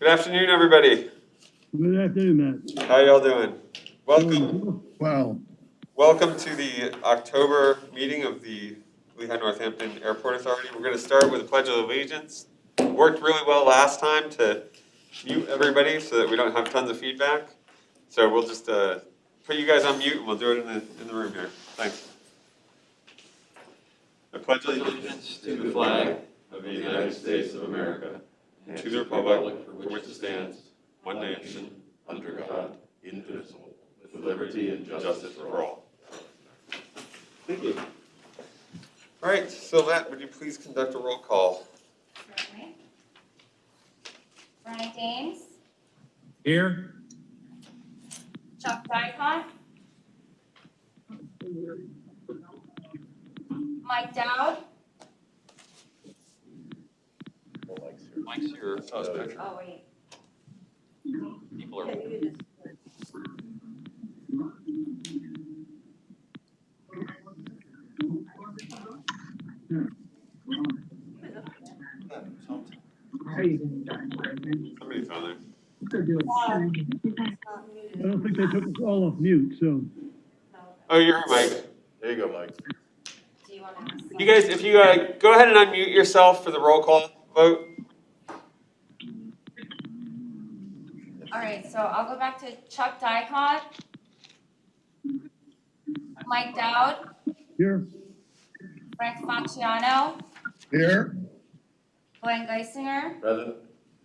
Good afternoon, everybody. Good afternoon, Matt. How y'all doing? Welcome. Wow. Welcome to the October meeting of the Lehigh Northampton Airport Authority. We're going to start with the Pledge of Allegiance. Worked really well last time to mute everybody so that we don't have tons of feedback. So we'll just put you guys on mute and we'll do it in the room here. Thanks. I pledge allegiance to the flag of the United States of America and to the republic for which it stands, one nation, under God, indivisible, with liberty and justice for all. Thank you. All right, so Matt, would you please conduct a roll call? Certainly. Brian Dames, Here. Chuck Dicon, Mike Dowd. Mike's here. Oh, wait. People are. Somebody's on there. I don't think they took us all off mute, so. Oh, you're here, Mike. There you go, Mike. Do you want to? You guys, if you go ahead and unmute yourself for the roll call vote. All right, so I'll go back to Chuck Dicon, Mike Dowd, Here. Frank Facciano, Here. Glenn Geisinger, Present.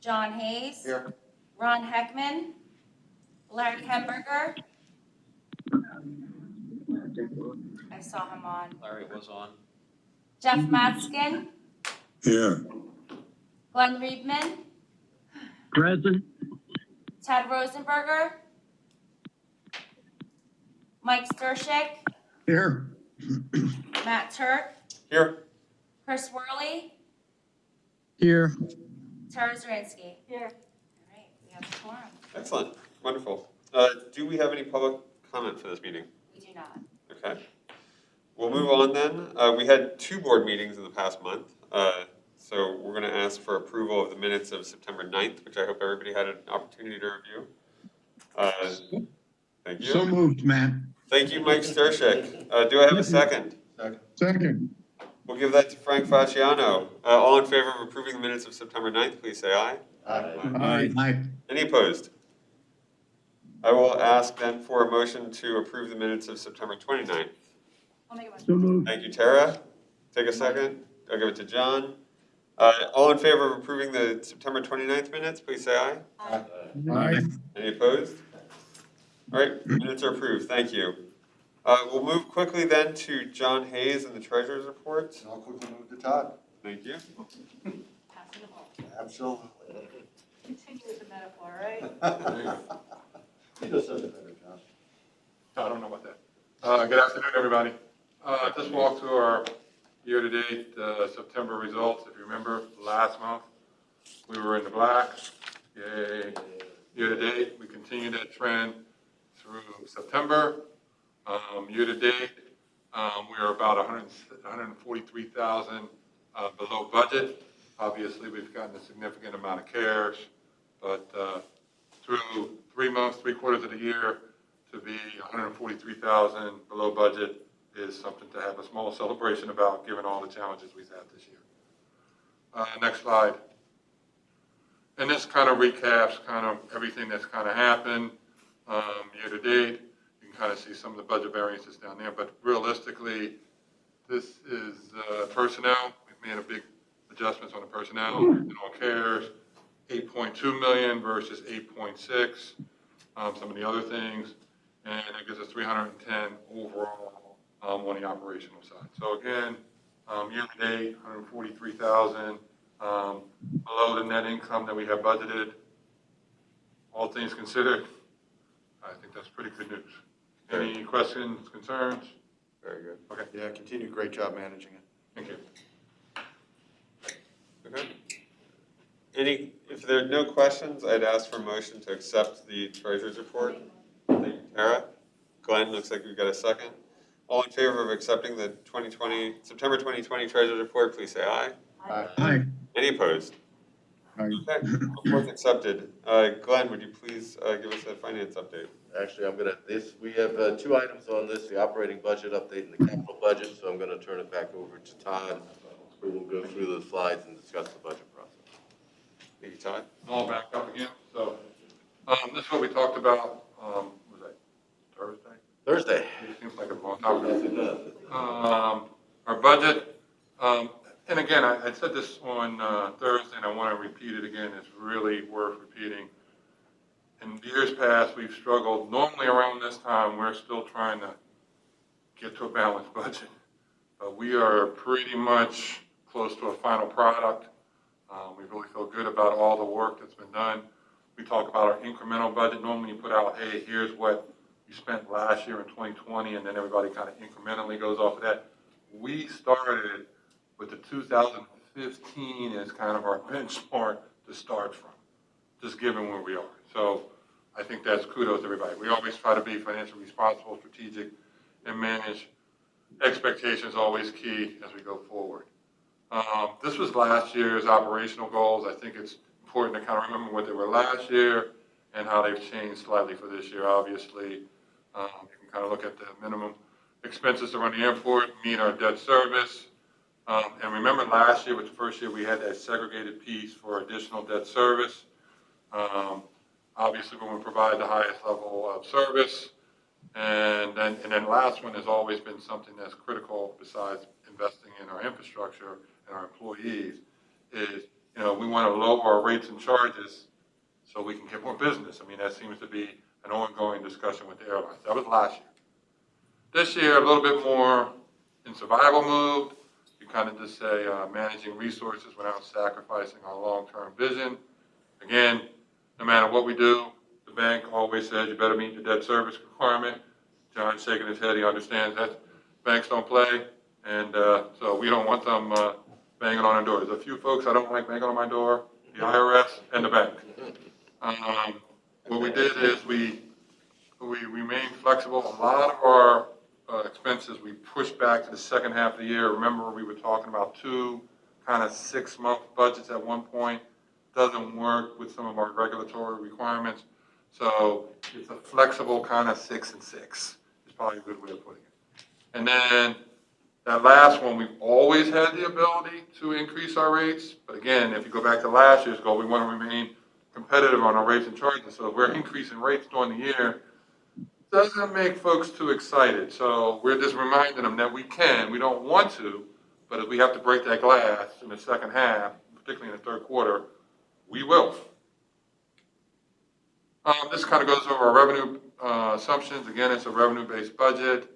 John Hayes, Here. Ron Heckman, Larry Hemberger. I saw him on. Larry was on. Jeff Matskin, Here. Glenn Riebman, Present. Ted Rosenberger, Mike Stershik, Here. Matt Turk, Here. Chris Worley, Here. Tara Zirinsky. Here. All right, we have a quorum. Excellent. Wonderful. Do we have any public comment for this meeting? We do not. Okay. We'll move on then. We had 2 board meetings in the past month. So we're going to ask for approval of the minutes of September 9th, which I hope everybody had an opportunity to review. Thank you. So moved, Matt. Thank you, Mike Stershik. Do I have a second? Second. We'll give that to Frank Facciano. All in favor of approving the minutes of September 9th, please say aye. Aye. Aye. Any opposed? I will ask then for a motion to approve the minutes of September 29th. I'll make a motion. So moved. Thank you, Tara. Take a second. I'll give it to John. All in favor of approving the September 29th minutes, please say aye. Aye. Any opposed? All right, minutes are approved. Thank you. We'll move quickly then to John Hayes and the treasurer's report. I'll quickly move to Todd. Thank you. Passing the ball. Absolutely. Continue with the metaphor, right? He does such a better job. I don't know about that. Good afternoon, everybody. Just walk through our year-to-date September results. If you remember, last month, we were in the black. Yay. Year-to-date, we continued that trend through September. Year-to-date, we are about 143,000 below budget. Obviously, we've gotten a significant amount of CARES, but through 3 months, 3/4 of the year, to be 143,000 below budget is something to have a small celebration about, given all the challenges we've had this year. Next slide. And this kind of recaps kind of everything that's kind of happened year to date. You can kind of see some of the budget variances down there, but realistically, this is personnel. We've made a big adjustments on the personnel and on CARES, 8.2 million versus 8.6. Some of the other things, and it gives us 310 overall on the operational side. So again, year to date, 143,000 below the net income that we have budgeted. All things considered, I think that's pretty good news. Any questions, concerns? Very good. Okay, Yeah, continue, great job managing it. thank you. Okay. If there are no questions, I'd ask for a motion to accept the treasurer's report. Thank you, Tara. Glenn, looks like we've got a second. All in favor of accepting the September 2020 treasurer's report, please say aye. Aye. Aye. Any opposed? Okay, report's accepted. Glenn, would you please give us a finance update? Actually, we have two items on this, the operating budget update and the capital budget, so I'm going to turn it back over to Todd, who will go through the slides and discuss the budget process. Thank you, Todd. All back up again. So, this is what we talked about, was that Thursday? Thursday. It seems like a long time ago. Yes, it does. Our budget, and again, I said this on Thursday, and I want to repeat it again. It's really worth repeating. In years past, we've struggled. Normally around this time, we're still trying to get to a balanced budget. We are pretty much close to a final product. We really feel good about all the work that's been done. We talk about our incremental budget. Normally you put out, hey, here's what you spent last year in 2020, and then everybody kind of incrementally goes off of that. We started with the 2015 as kind of our benchmark to start from, just given where we are. So I think that's kudos to everybody. We always try to be financially responsible, strategic, and manage expectations always key as we go forward. This was last year's operational goals. I think it's important to kind of remember what they were last year and how they've changed slightly for this year. Obviously, you can kind of look at the minimum expenses to run the airport, meet our debt service. And remember last year was the first year we had that segregated piece for additional debt service. Obviously, we want to provide the highest level of service. And then last one has always been something that's critical besides investing in our infrastructure and our employees is, we want to lower our rates and charges so we can get more business. I mean, that seems to be an ongoing discussion with the airlines. That was last year. This year, a little bit more in survival mode. You kind of just say managing resources without sacrificing our long-term vision. Again, no matter what we do, the bank always says you better meet your debt service requirement. John's shaking his head. He understands that banks don't play, and so we don't want them banging on our door. There's a few folks I don't like banging on my door, the IRS and the bank. What we did is we remained flexible. A lot of our expenses we pushed back to the second half of the year. Remember, we were talking about 2 kind of 6-month budgets at one point. Doesn't work with some of our regulatory requirements. So it's a flexible kind of 6 and 6. It's probably a good way of putting it. And then that last one, we've always had the ability to increase our rates. But again, if you go back to last year's goal, we want to remain competitive on our rates and charges. So if we're increasing rates during the year, doesn't make folks too excited. So we're just reminding them that we can. We don't want to, but if we have to break that glass in the second half, particularly in the third quarter, we will. This kind of goes over our revenue assumptions. Again, it's a revenue-based budget.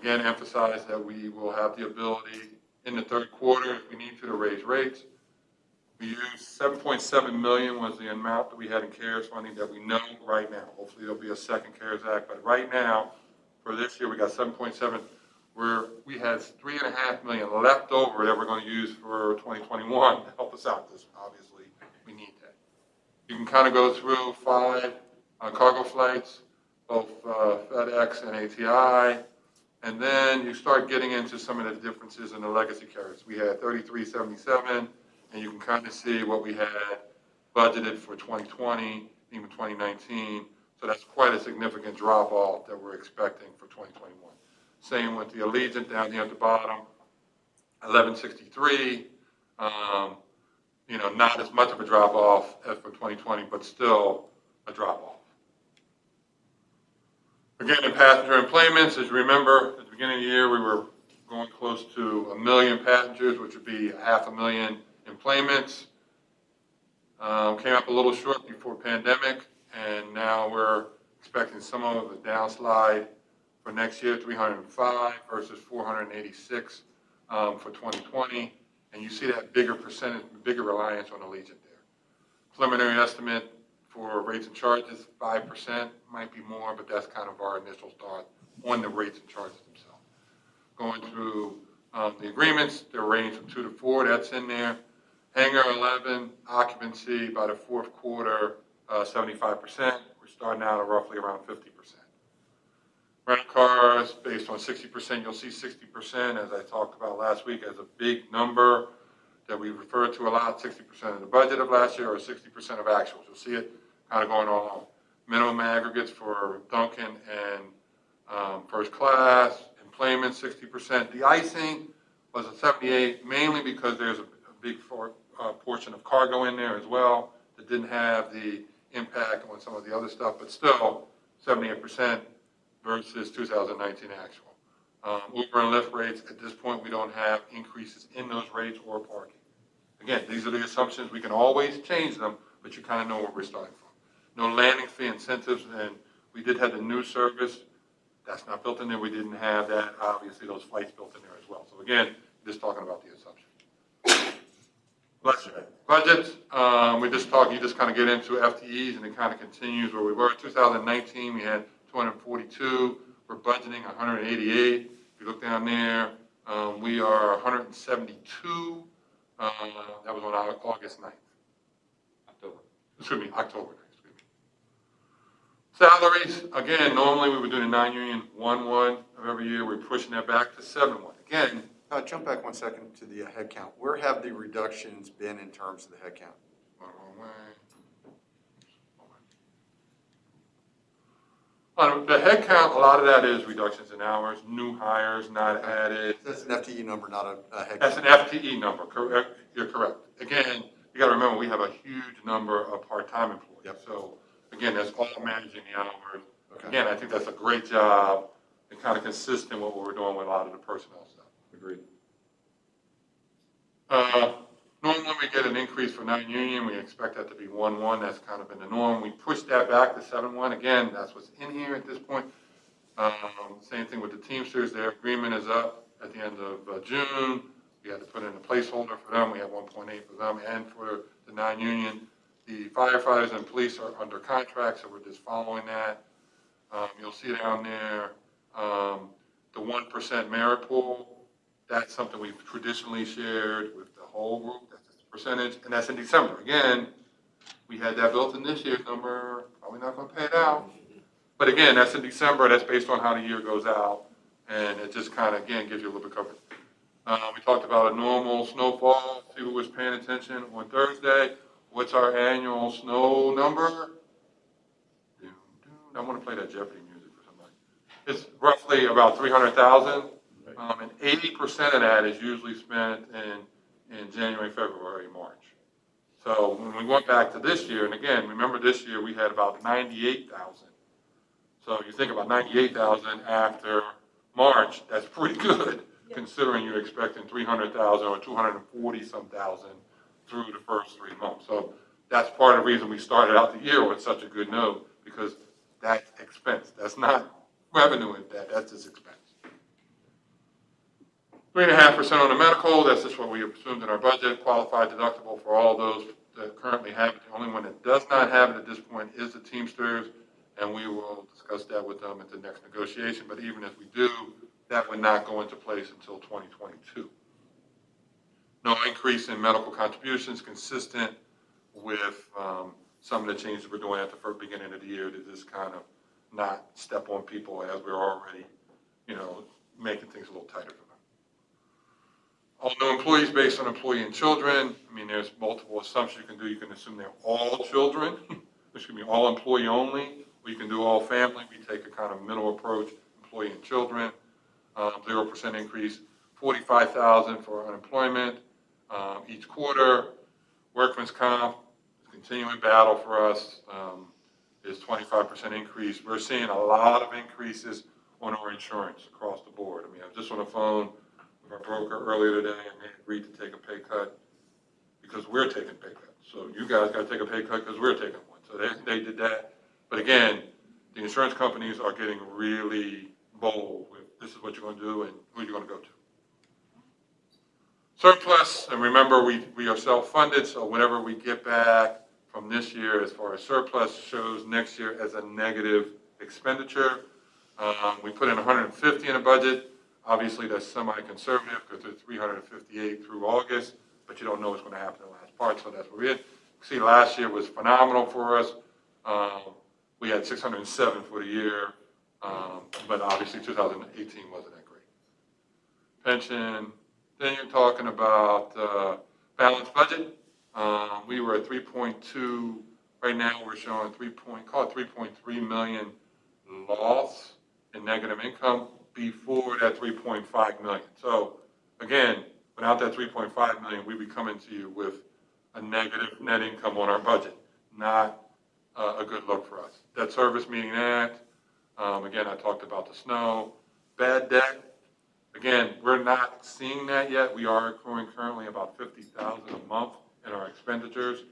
Again, emphasize that we will have the ability in the third quarter, if we need to raise rates. We used $7.7 million was the amount that we had in CARES funding that we know right now. Hopefully there'll be a second CARES Act, but right now, for this year, we got 7.7. We had $3.5 million left over that we're going to use for 2021 to help us out, because obviously we need that. You can kind of go through 5 cargo flights, both FedEx and ATI, and then you start getting into some of the differences in the legacy carriers. We had 3377, and you can kind of see what we had budgeted for 2020, even 2019. So that's quite a significant drop off that we're expecting for 2021. Same with the Allegiant down here at the bottom, 1163. Not as much of a drop off as for 2020, but still a drop off. Again, in passenger enplanements, as you remember, at the beginning of the year, we were going close to 1 million passengers, which would be 500,000 enplanements. Came up a little short before pandemic, and now we're expecting some of a downslide for next year, 305 versus 486 for 2020. And you see that bigger percentage, bigger reliance on Allegiant there. Preliminary estimate for rates and charges, 5%, might be more, but that's kind of our initial thought on the rates and charges themselves. Going through the agreements, they range from 2 to 4, that's in there. Hangar 11, occupancy by the fourth quarter, 75%. We're starting out at roughly around 50%. Rental cars, based on 60%, you'll see 60%, as I talked about last week, as a big number. that we refer to a lot, 60% of the budget of last year or 60% of actuals. You'll see it kind of going on. Minimum aggregates for Duncan and first class, employment 60%. The icing was a 78, mainly because there's a big portion of cargo in there as well that didn't have the impact on some of the other stuff, but still 78% versus 2019 actual. Uber and Lyft rates, at this point, we don't have increases in those rates or parking. Again, these are the assumptions. We can always change them, but you kind of know where we're starting from. No landing fee incentives, and we did have the new service. That's not built in there. We didn't have that. Obviously, those flights built in there as well. So again, just talking about the assumption. Budgets, you just kind of get into FTEs, and it kind of continues where we were. 2019, we had 242. We're budgeting 188. If you look down there, we are 172. That was on August 9th. October 9th. Salaries, again, normally we were doing a non-union 1-1 of every year. We're pushing that back to 7-1. Again, Jump back 1 second to the headcount. Where have the reductions been in terms of the headcount? The headcount, a lot of that is reductions in hours, new hires not added. That's an FTE number, not a headcount. That's an FTE number, correct? You're correct. Again, you got to remember, we have a huge number of part-time employees. Yep. So again, that's all managing the hours. Okay. Again, I think that's a great job and kind of consistent with what we're doing with a lot of the personnel stuff. Agreed. Normally we get an increase for non-union. We expect that to be 1-1. That's kind of been the norm. We pushed that back to 7-1. Again, that's what's in here at this point. Same thing with the Teamsters. Their agreement is up at the end of June. We had to put in a placeholder for them. We have 1.8 for them and for the non-union. The firefighters and police are under contract, so we're just following that. You'll see down there the 1% merit pool. That's something we've traditionally shared with the whole group. That's just a percentage, and that's in December. Again, we had that built in this year's number. Probably not going to pay it out. But again, that's in December. That's based on how the year goes out, and it just kind of, again, gives you a little bit of coverage. We talked about a normal snowfall. See who was paying attention on Thursday. What's our annual snow number? I want to play that Jeopardy music for somebody. It's roughly about 300,000. And 80% of that is usually spent in January, February, March. So when we went back to this year, and again, remember this year we had about 98,000. So you think about 98,000 after March, that's pretty good, considering you're expecting 300,000 or 240-some thousand through the first 3 months. So that's part of the reason we started out the year with such a good note, because that's expense. That's not revenue in that's just expense. 3.5% on the medical, that's just what we assumed in our budget. Qualified deductible for all those that currently have it. The only one that does not have it at this point is the Teamsters, and we will discuss that with them at the next negotiation. But even if we do, that would not go into place until 2022. No increase in medical contributions, consistent with some of the changes we're doing at the first beginning of the year to just kind of not step on people as we're already, making things a little tighter for them. All new employees based on employee and children. I mean, there's multiple assumptions you can do. You can assume they're all children, which can be all employee only, or you can do all family. We take a kind of middle approach, employee and children. 0% increase, 45,000 for unemployment each quarter. Workman's comp, continuing battle for us, is 25% increase. We're seeing a lot of increases on our insurance across the board. I mean, I was just on the phone with our broker earlier today, and they agreed to take a pay cut because we're taking pay cuts. So you guys got to take a pay cut because we're taking one. So they did that. But again, the insurance companies are getting really bold with this is what you're going to do and who you're going to go to. Surplus, and remember we are self-funded, so whatever we get back from this year as far as surplus shows next year as a negative expenditure. We put in 150 in a budget. Obviously, that's semi-conservative because there's 358 through August, but you don't know what's going to happen in the last part, so that's what we're in. See, last year was phenomenal for us. We had 607 for the year, but obviously 2018 wasn't that great. Pension, then you're talking about Balanced budget, we were at 3.2, right now we're showing call it 3.3 million loss in negative income before that 3.5 million. So again, without that 3.5 million, we'd be coming to you with a negative net income on our budget. Not a good look for us. Debt service meeting that. Again, I talked about the snow. Bad debt, again, we're not seeing that yet. We are accruing currently about $50,000 a month in our expenditures.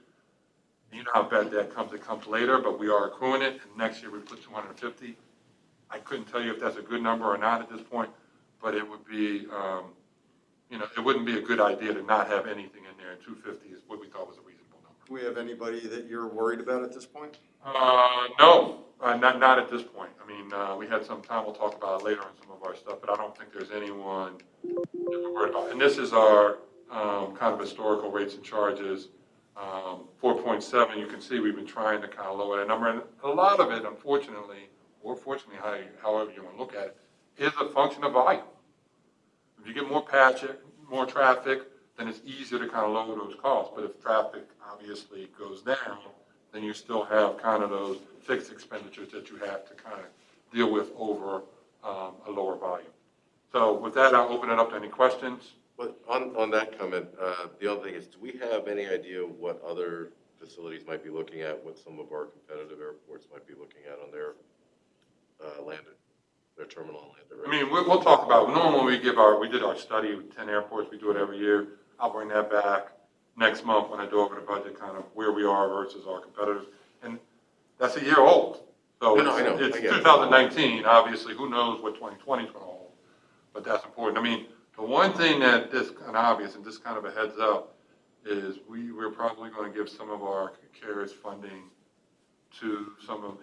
You know how bad debt comes, it comes later, but we are accruing it, and next year we put 250. I couldn't tell you if that's a good number or not at this point, but it would be, it wouldn't be a good idea to not have anything in there, and 250 is what we thought was a reasonable number. Do we have anybody that you're worried about at this point? No, not at this point. I mean, we had some time, we'll talk about it later on some of our stuff, but I don't think there's anyone that we're worried about. And this is our kind of historical rates and charges. 4.7, you can see we've been trying to kind of lower that number. And a lot of it, unfortunately, or fortunately, however you want to look at it, is a function of volume. If you get more traffic, then it's easier to kind of lower those costs. But if traffic obviously goes down, then you still have kind of those fixed expenditures that you have to kind of deal with over a lower volume. So with that, I'll open it up to any questions. But on that comment, the other thing is, do we have any idea what other facilities might be looking at, what some of our competitive airports might be looking at on their their terminal and landed? I mean, we'll talk about it. Normally we did our study with 10 airports. We do it every year. I'll bring that back next month when I do over the budget, kind of where we are versus our competitors. And that's a year old. So I know. It's I get it. 2019. Obviously, who knows what 2020 is going to hold. But that's important. I mean, the one thing that is kind of obvious, and just kind of a heads up, is we're probably going to give some of our carriers funding to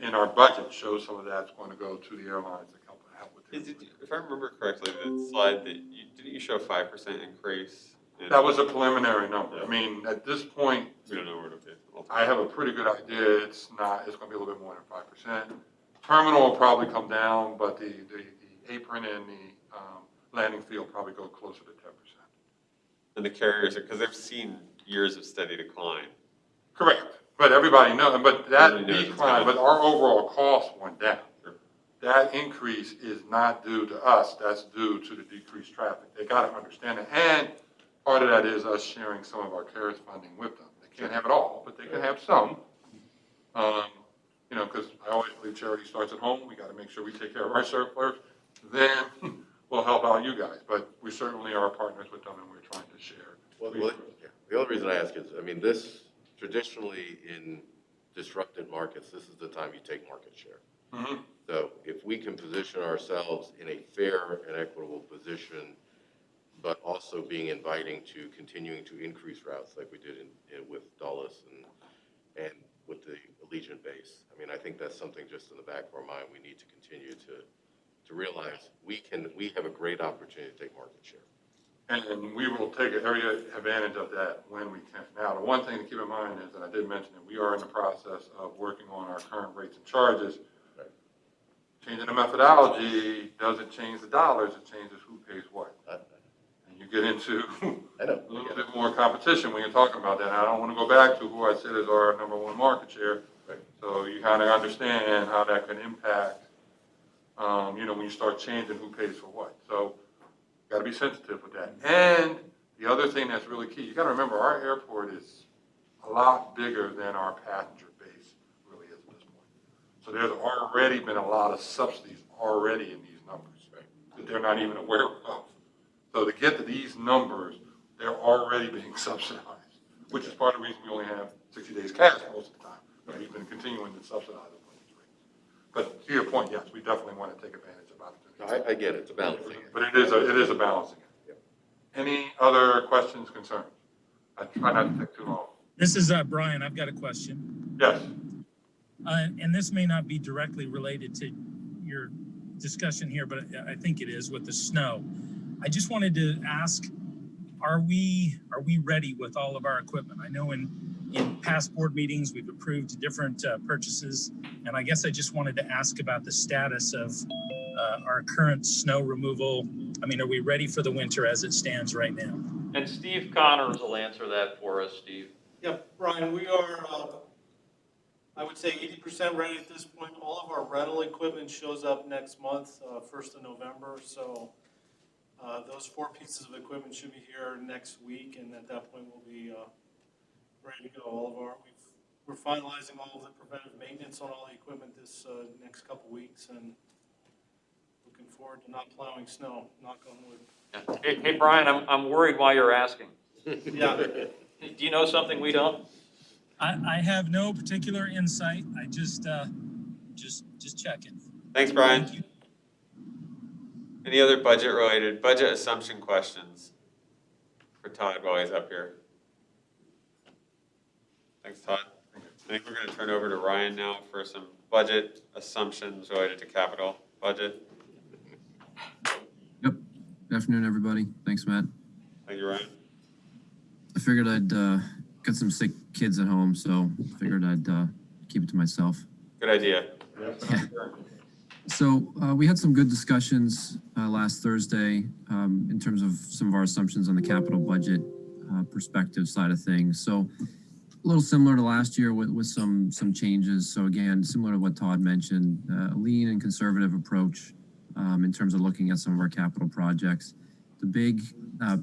in our budget, show some of that's going to go to the airlines to help with it. If I remember correctly, the slide that didn't you show a 5% increase? That was a preliminary number. I mean, at this point, We don't know where it is. I have a pretty good idea. It's going to be a little bit more than 5%. Terminal will probably come down, but the apron and the landing fee will probably go closer to 10%. And the carriers are, because they've seen years of steady decline. Correct. But everybody knows, but that Everybody knows it's decline, coming. but our overall cost went down. That increase is not due to us. That's due to the decreased traffic. They got to understand it. And part of that is us sharing some of our carriers funding with them. They can't have it all, but they can have some. Because I always believe charity starts at home. We got to make sure we take care of our surplus. Then we'll help out you guys. But we certainly are partners with them, and we're trying to share. Well, the only reason I ask is, I mean, this traditionally in disrupted markets, this is the time you take market share. Mm-hmm. So if we can position ourselves in a fair and equitable position, but also being inviting to continuing to increase routes like we did with Dulles and with the Allegiant base. I mean, I think that's something just in the back of our mind we need to continue to realize we have a great opportunity to take market share. And we will take every advantage of that when we can. Now, the one thing to keep in mind is, and I did mention it, we are in the process of working on our current rates and charges. Right. Changing the methodology doesn't change the dollars, it changes who pays what. And you get into I know. a little bit more competition when you're talking about that. And I don't want to go back to who I said is our number one market share. Right. So you kind of understand how that can impact, when you start changing who pays for what. So got to be sensitive with that. And the other thing that's really key, you got to remember our airport is a lot bigger than our passenger base really is at this point. So there's already been a lot of subsidies already in these numbers, right, that they're not even aware of. So to get to these numbers, they're already being subsidized, which is part of the reason we only have 60 days cash most of the time. But we've been continuing to subsidize them on these rates. But to your point, yes, we definitely want to take advantage of opportunities. I get it. It's a balancing act. But it is a balancing act. Yep. Any other questions, concerns? I try not to take too long. This is Brian. I've got a question. Yes. And this may not be directly related to your discussion here, but I think it is with the snow. I just wanted to ask, are we ready with all of our equipment? I know in past board meetings, we've approved different purchases, and I guess I just wanted to ask about the status of our current snow removal. I mean, are we ready for the winter as it stands right now? And Steve Connors will answer that for us, Steve. Yep, Brian, we are, I would say 80% ready at this point. All of our rental equipment shows up next month, 1st of November. So those 4 pieces of equipment should be here next week, and at that point we'll be ready to go. We're finalizing all of the preventive maintenance on all the equipment this next couple weeks, and looking forward to not plowing snow, knock on wood. Hey, Brian, I'm worried why you're asking. Yeah. Do you know something we don't? I have no particular insight. I just checking. Thanks, Brian. Thank you. Any other budget assumption questions for Todd while he's up here? Thanks, Todd. I think we're going to turn over to Ryan now for some budget assumptions related to capital budget. Yep. Good afternoon, everybody. Thanks, Matt. Thank you, Ryan. I figured I'd got some sick kids at home, so figured I'd keep it to myself. Good idea. Yeah. So we had some good discussions last Thursday in terms of some of our assumptions on the capital budget perspective side of things. So a little similar to last year with some changes. So again, similar to what Todd mentioned, a lean and conservative approach in terms of looking at some of our capital projects. The big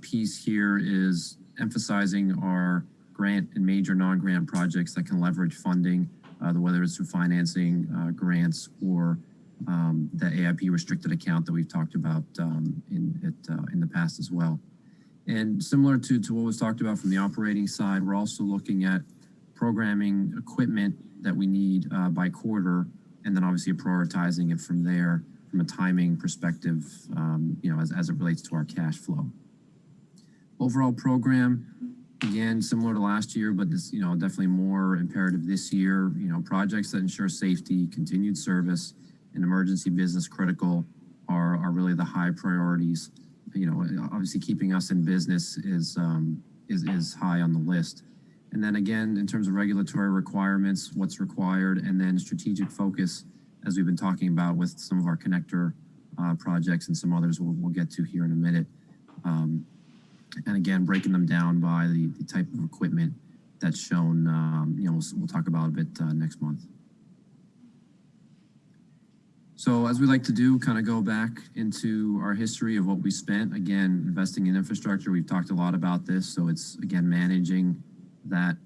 piece here is emphasizing our grant and major non-grant projects that can leverage funding, whether it's through financing, grants, or the AIP restricted account that we've talked about in the past as well. And similar to what was talked about from the operating side, we're also looking at programming equipment that we need by quarter, and then obviously prioritizing it from there from a timing perspective, as it relates to our cash flow. Overall program, again, similar to last year, but this, definitely more imperative this year. Projects that ensure safety, continued service, and emergency business critical are really the high priorities. Obviously keeping us in business is high on the list. And then again, in terms of regulatory requirements, what's required, and then strategic focus, as we've been talking about with some of our connector projects and some others we'll get to here in a minute. And again, breaking them down by the type of equipment that's shown, we'll talk about a bit next month. So as we like to do, kind of go back into our history of what we spent. Again, investing in infrastructure, we've talked a lot about this. So it's, again, managing that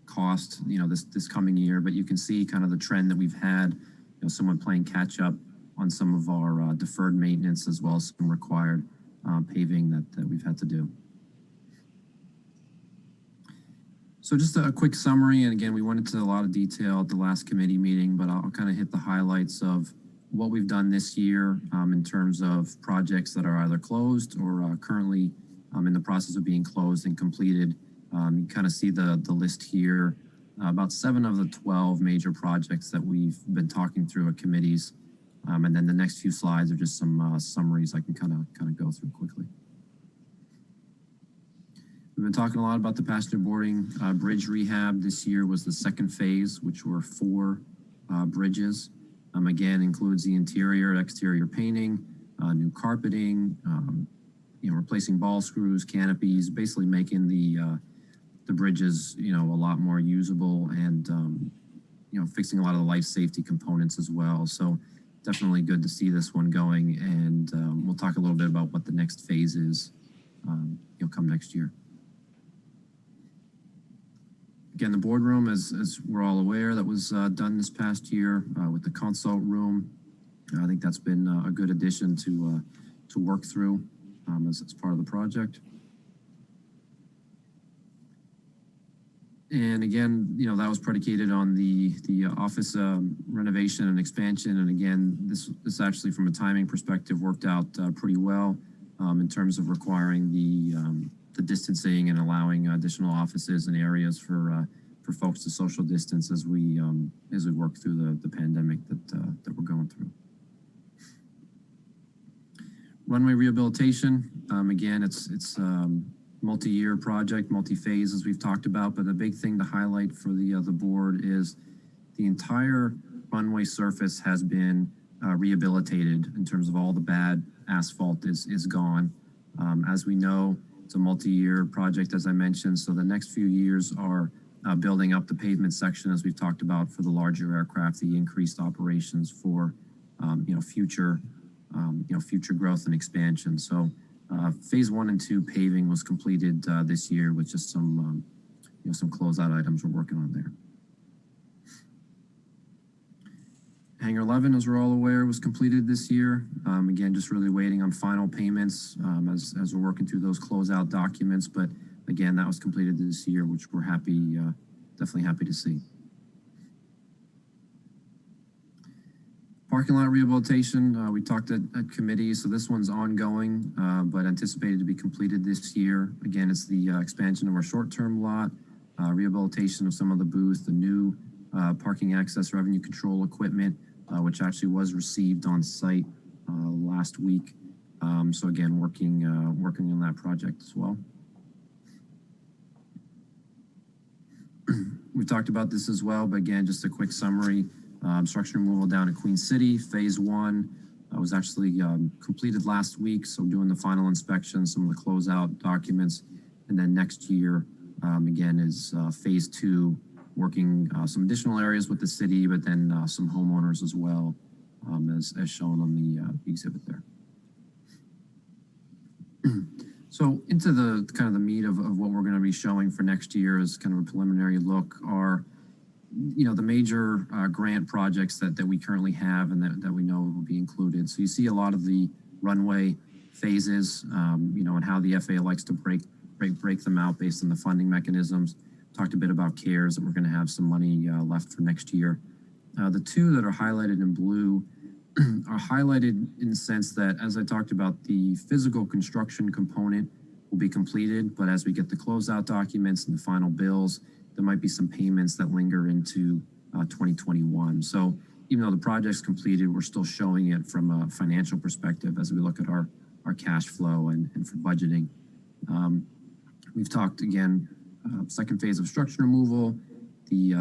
cost, this coming year. But you can see kind of the trend that we've had, someone playing catch up on some of our deferred maintenance, as well as some required paving that we've had to do. So just a quick summary, and again, we went into a lot of detail at the last committee meeting, but I'll kind of hit the highlights of what we've done this year in terms of projects that are either closed or currently in the process of being closed and completed. You kind of see the list here, about 7 of the 12 major projects that we've been talking through at committees. And then the next few slides are just some summaries I can kind of go through quickly. We've been talking a lot about the passenger boarding bridge rehab. This year was the second phase, which were 4 bridges. Again, includes the interior, exterior painting, new carpeting, replacing ball screws, canopies, basically making the bridges, a lot more usable, and fixing a lot of the life safety components as well. So definitely good to see this one going, and we'll talk a little bit about what the next phase is, come next year. Again, the boardroom, as we're all aware, that was done this past year with the consult room. I think that's been a good addition to work through as part of the project. And again, that was predicated on the office renovation and expansion. And again, this actually, from a timing perspective, worked out pretty well in terms of requiring the distancing and allowing additional offices and areas for folks to social distance as we work through the pandemic that we're going through. Runway rehabilitation, again, it's multi-year project, multi-phase, as we've talked about, but the big thing to highlight for the board is the entire runway surface has been rehabilitated in terms of all the bad asphalt is gone. As we know, It's a multi-year project, as I mentioned. So the next few years are building up the pavement section, as we've talked about, for the larger aircraft, the increased operations for future growth and expansion. So phase 1 and 2 paving was completed this year with just some closeout items we're working on there. Hangar 11, as we're all aware, was completed this year. Again, just really waiting on final payments as we're working through those closeout documents. But again, that was completed this year, which we're definitely happy to see. Parking lot rehabilitation, we talked at committee, so this one's ongoing, but anticipated to be completed this year. Again, it's the expansion of our short-term lot, rehabilitation of some of the booths, the new parking access revenue control equipment, which actually was received on site last week. So again, working on that project as well. We talked about this as well, but again, just a quick summary. Obstruction removal down at Queen City, phase 1 was actually completed last week. So doing the final inspection, some of the closeout documents, and then next year, again, is phase 2, working some additional areas with the city, but then some homeowners as well, as shown on the exhibit there. So into the kind of the meat of what we're going to be showing for next year is kind of a preliminary look are, the major grant projects that we currently have and that we know will be included. So you see a lot of the runway phases, and how the FAA likes to break them out based on the funding mechanisms. Talked a bit about CARES, that we're going to have some money left for next year. The two that are highlighted in blue are highlighted in the sense that, as I talked about, the physical construction component will be completed, but as we get the closeout documents and the final bills, there might be some payments that linger into 2021. So even though the project's completed, we're still showing it from a financial perspective as we look at our cash flow and for budgeting. We've talked again, second phase of obstruction removal, the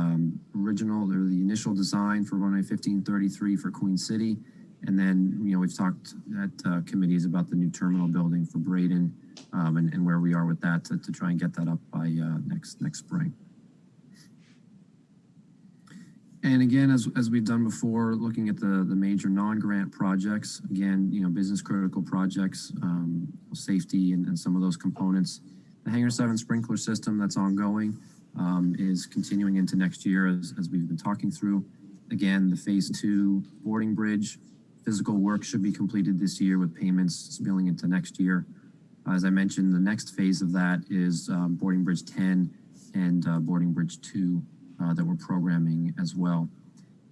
initial design for runway 1533 for Queen City. And then, we've talked at committees about the new terminal building for Braden, and where we are with that to try and get that up by next spring. And again, as we've done before, looking at the major non-grant projects, again, business critical projects, safety and some of those components. The Hangar 7 sprinkler system that's ongoing is continuing into next year as we've been talking through. Again, the phase 2 boarding bridge, physical work should be completed this year with payments spilling into next year. As I mentioned, the next phase of that is boarding bridge 10 and boarding bridge 2 that we're programming as well.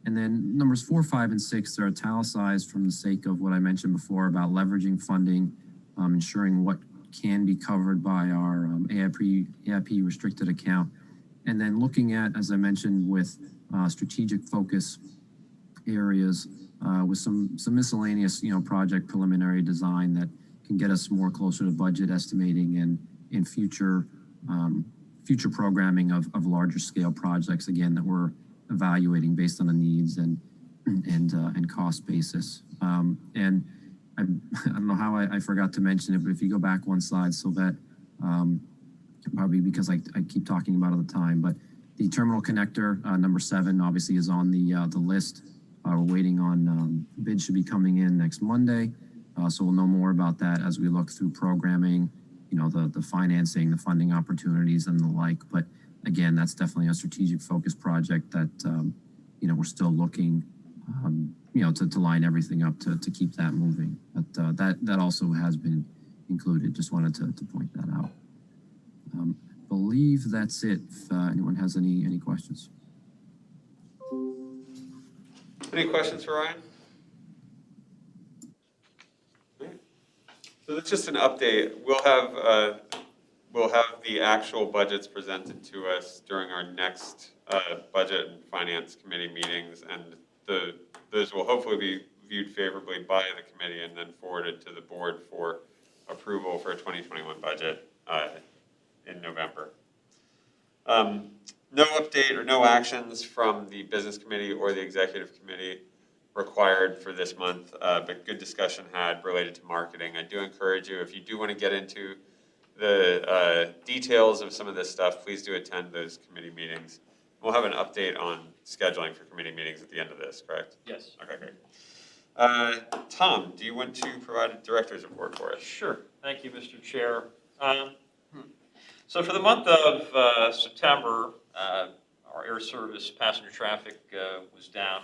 And then numbers 4, 5, and 6 are italicized from the sake of what I mentioned before about leveraging funding, ensuring what can be covered by our AIP restricted account. And then looking at, as I mentioned, with strategic focus areas with some miscellaneous, project preliminary design that can get us more closer to budget estimating and in future programming of larger scale projects, again, that we're evaluating based on the needs and cost basis. And I don't know how I forgot to mention it, but if you go back one slide, so that probably because I keep talking about it all the time, but the terminal connector, number 7, obviously is on the list. We're waiting on bids should be coming in next Monday. So we'll know more about that as we look through programming, the financing, the funding opportunities and the like. But again, that's definitely a strategic focus project that, we're still looking, to line everything up to keep that moving. But that also has been included. Just wanted to point that out. Believe that's it. If anyone has any questions. Any questions for Ryan? So that's just an update. We'll have the actual budgets presented to us during our next budget and finance committee meetings, and those will hopefully be viewed favorably by the committee and then forwarded to the board for approval for a 2021 budget in November. No update or no actions from the business committee or the executive committee required for this month, but good discussion had related to marketing. I do encourage you, if you do want to get into the details of some of this stuff, please do attend those committee meetings. We'll have an update on scheduling for committee meetings at the end of this, correct? Yes. Okay, great. Tom, do you want to provide a director's report for us? Sure. Thank you, Mr. Chair. So for the month of September, our air service passenger traffic was down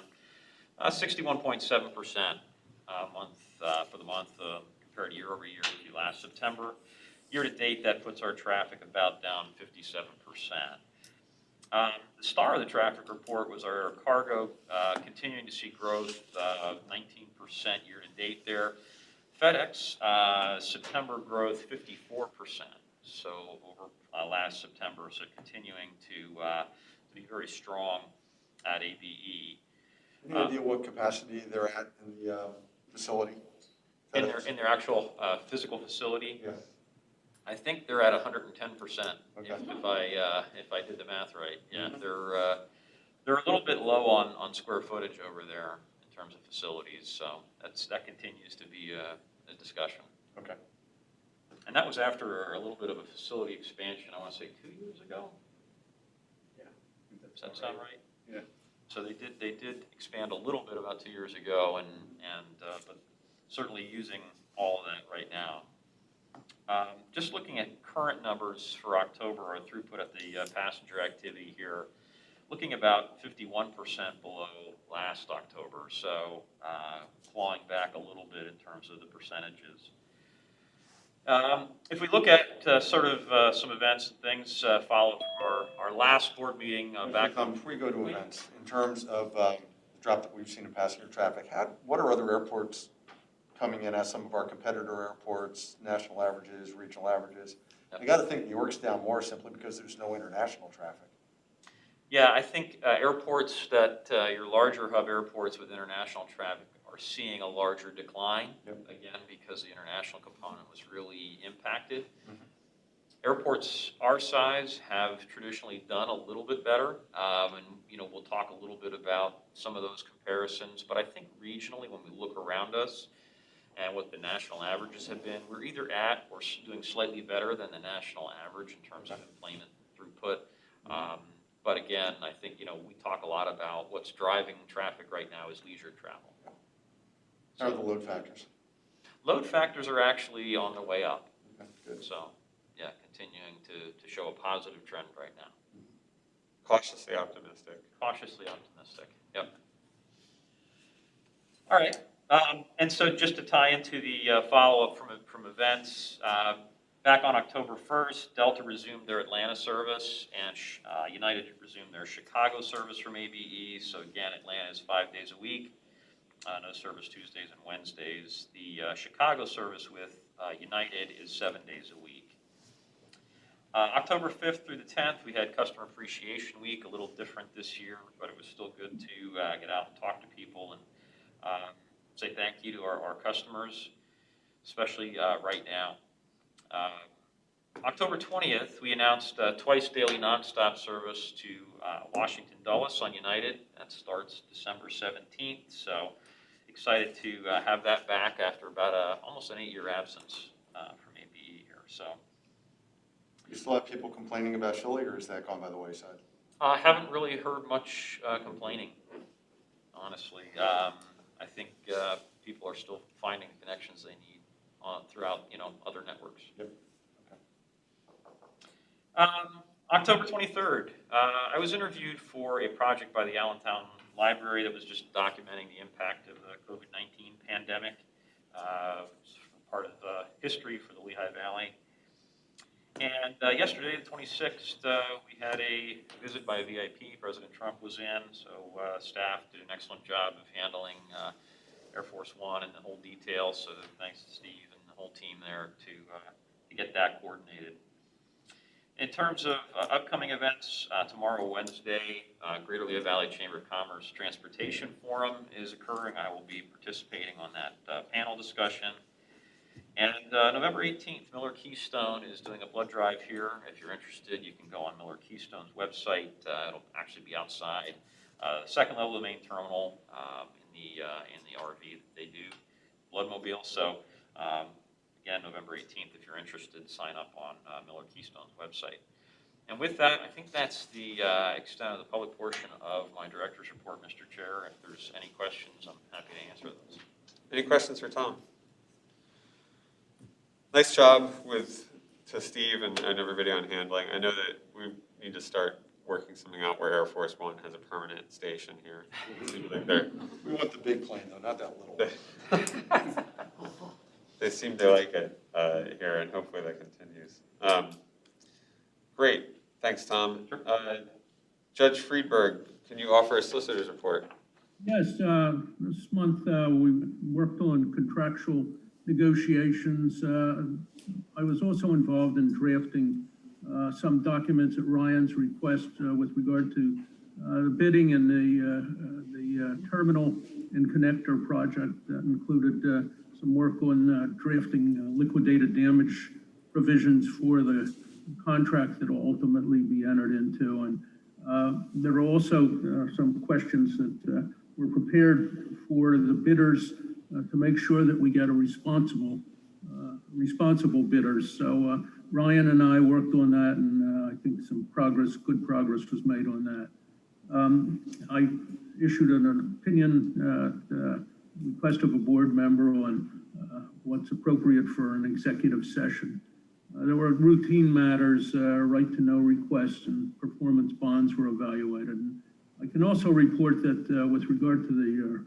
61.7% for the month compared year over year to last September. Year to date, that puts our traffic about down 57%. The star of the traffic report was our cargo, continuing to see growth of 19% year to date there. FedEx, September growth 54%, so over last September, so continuing to be very strong at ABE. Any idea what capacity they're at in the facility? In their actual physical facility? Yeah. I think they're at 110%, Okay. if I did the math right. Yeah, they're a little bit low on square footage over there in terms of facilities, so that continues to be a discussion. Okay. And that was after a little bit of a facility expansion, I want to say 2 years ago? Yeah. Does that sound right? Yeah. So they did expand a little bit about 2 years ago, but certainly using all of that right now. Just looking at current numbers for October, our throughput at the passenger activity here, looking about 51% below last October, so clawing back a little bit in terms of the percentages. If we look at some events and things followed from our last board meeting back. Before you go to events, in terms of the drop that we've seen in passenger traffic, what are other airports coming in as some of our competitor airports, national averages, regional averages? Yep. You got to think New York's down more simply because there's no international traffic. Yeah, I think airports that, your larger hub airports with international traffic are seeing a larger decline, Yep. again, because the international component was really impacted. Mm-hmm. Airports our size have traditionally done a little bit better, and we'll talk a little bit about some of those comparisons, but I think regionally when we look around us and what the national averages have been, we're either at or doing slightly better than the national average in terms of employment throughput. But again, I think, we talk a lot about what's driving traffic right now is leisure travel. How are the load factors? Load factors are actually on the way up. Okay, good. So, yeah, continuing to show a positive trend right now. Cautiously optimistic. Cautiously optimistic, yep. All right, and so just to tie into the follow-up from events, back on October 1st, Delta resumed their Atlanta service, and United resumed their Chicago service from ABE. So again, Atlanta is 5 days a week, no service Tuesdays and Wednesdays. The Chicago service with United is 7 days a week. October 5th through the 10th, we had Customer Appreciation Week, a little different this year, but it was still good to get out and talk to people and say thank you to our customers, especially right now. October 20th, we announced twice daily nonstop service to Washington Dulles on United. That starts December 17th, so excited to have that back after about almost an 8-year absence from ABE here. So. You still have people complaining about Philly, or is that gone by the wayside? I haven't really heard much complaining, honestly. I think people are still finding the connections they need throughout, other networks. Yep. Okay. October 23rd, I was interviewed for a project by the Allentown Library that was just documenting the impact of the COVID-19 pandemic. Part of history for the Lehigh Valley. And yesterday, the 26th, we had a visit by a VIP. President Trump was in, so staff did an excellent job of handling Air Force One and the whole details. So thanks to Steve and the whole team there to get that coordinated. In terms of upcoming events, tomorrow, Wednesday, Greater Lehigh Valley Chamber of Commerce Transportation Forum is occurring. I will be participating on that panel discussion. And November 18th, Miller Keystone is doing a blood drive here. If you're interested, you can go on Miller Keystone's website. It'll actually be outside the second level of the main terminal in the RV that they do, Bloodmobile. So again, November 18th. If you're interested, sign up on Miller Keystone's website. And with that, I think that's the extent of the public portion of my director's report, Mr. Chair. If there's any questions, I'm happy to answer those. Any questions for Tom? Nice job to Steve and everybody on handling. I know that we need to start working something out where Air Force One has a permanent station here. It seems like We want the big plane though, not that little. they seem to like it here, and hopefully that continues. Great, thanks, Tom. Judge Friedberg, can you offer a solicitor's report? Yes, this month we worked on contractual negotiations. I was also involved in drafting some documents at Ryan's request with regard to the bidding and the terminal and connector project that included some work on drafting liquidated damage provisions for the contract that will ultimately be entered into. And there are also some questions that we're prepared for the bidders to make sure that we get a responsible bidders. So Ryan and I worked on that, and I think some good progress was made on that. I issued an opinion request of a board member on what's appropriate for an executive session. There were routine matters, right to know requests and performance bonds were evaluated. And I can also report that with regard to the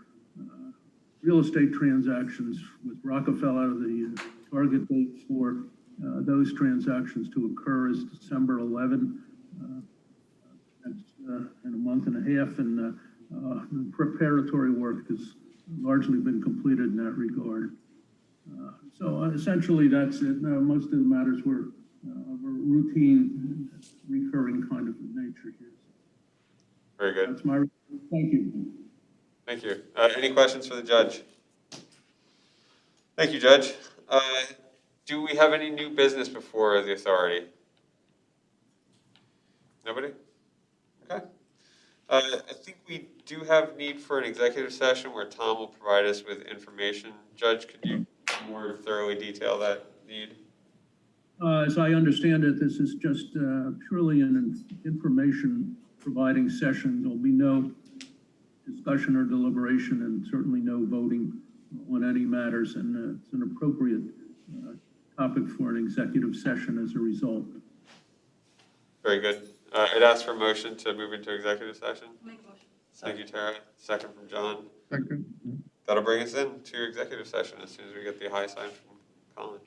real estate transactions with Rockefeller, the target date for those transactions to occur is December 11. That's in a month and a half, and the preparatory work has largely been completed in that regard. So essentially that's it. Most of the matters were of a routine, recurring kind of nature here. Very good. That's my, thank you. Thank you. Any questions for the judge? Thank you, Judge. Do we have any new business before the authority? Nobody? Okay. I think we do have need for an executive session where Tom will provide us with information. Judge, could you more thoroughly detail that need? As I understand it, this is just purely an information providing session. There'll be no discussion or deliberation and certainly no voting on any matters, and it's an appropriate topic for an executive session as a result. Very good. I'd ask for a motion to move into executive session. Make a motion. Thank you, Tara. Second from John. Second. That'll bring us into executive session as soon as we get the high sign from Colin.